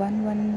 1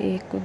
1